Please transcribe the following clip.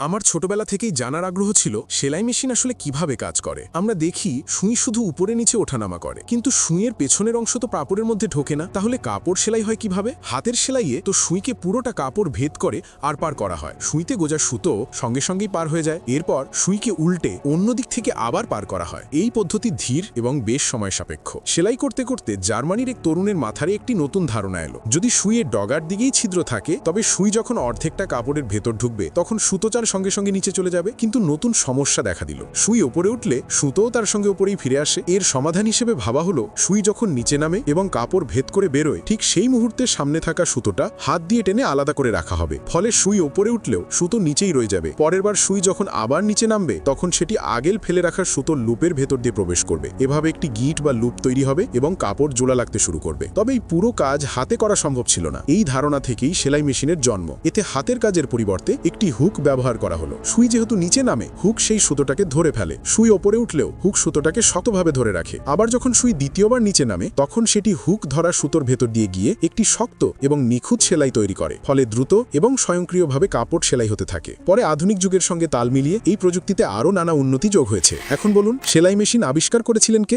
আমার ছোটবেলা থেকেই জানার আগ্রহ ছিল সেলাই মেশিন আসলে কিভাবে কাজ করে। আমরা দেখি সুই শুধু উপরে নিচে ওঠানামা করে, কিন্তু সুইয়ের পেছনের অংশ তো কাপড়ের মধ্যে ঢোকে না। তাহলে কাপড় সেলাই হয় কিভাবে? হাতের সেলাইয়ে তো সুইকে পুরোটা কাপড় ভেদ করে আর পার করা হয়। সুইতে গোজা সুতো সঙ্গে সঙ্গেই পার হয়ে যায়। এরপর সুইকে উল্টে অন্য দিক থেকে আবার পার করা হয়। এই পদ্ধতি ধীর এবং বেশ সময় সাপেক্ষ। সেলাই করতে করতে জার্মানির এক তরুণের মাথায় একটি নতুন ধারণা এলো। যদি সুইয়ের ডগার দিকেই ছিদ্র থাকে, তবে সুই যখন অর্ধেকটা কাপড়ের ভেতর ঢুকবে তখন সুতোচার সঙ্গে সঙ্গে নিচে চলে যাবে। কিন্তু নতুন সমস্যা দেখা দিল। সুই ওপরে উঠলে সুতোও তার সঙ্গে উপরেই ফিরে আসে। এর সমাধান হিসেবে ভাবা হলো, সুই যখন নিচে নামে এবং কাপড় ভেদ করে বেরোয়, ঠিক সেই মুহূর্তে সামনে থাকা সুতোটা হাত দিয়ে টেনে আলাদা করে রাখা হবে। ফলে সুই ওপরে উঠলেও সুতো নিচেই রয়ে যাবে। পরের বার সুই যখন আবার নিচে নামবে, তখন সেটি আগের ফেলে রাখার সুতোর লুপের ভেতর দিয়ে প্রবেশ করবে। এভাবে একটি গিট বা লুপ তৈরি হবে এবং কাপড় জোড়া লাগতে শুরু করবে। তবে এই পুরো কাজ হাতে করা সম্ভব ছিল না। এই ধারণা থেকেই সেলাই মেশিনের জন্ম। এতে হাতের কাজের পরিবর্তে একটি হুক ব্যবহার করা হলো। সুই যেহেতু নিচে নামে, হুক সেই সুতোটাকে ধরে ফেলে। সুই ওপরে উঠলেও হুক সুতোটাকে শক্তভাবে ধরে রাখে। আবার যখন সুই দ্বিতীয়বার নিচে নামে, তখন সেটি হুক ধরা সুতোর ভেতর দিয়ে গিয়ে একটি শক্ত এবং নিখুঁত সেলাই তৈরি করে। ফলে দ্রুত এবং স্বয়ংক্রিয়ভাবে কাপড় সেলাই হতে থাকে। পরে আধুনিক যুগের সঙ্গে তাল মিলিয়ে এই প্রযুক্তিতে আরও নানা উন্নতি যোগ হয়েছে। এখন বলুন, সেলাই মেশিন আবিষ্কার করেছিলেন কে?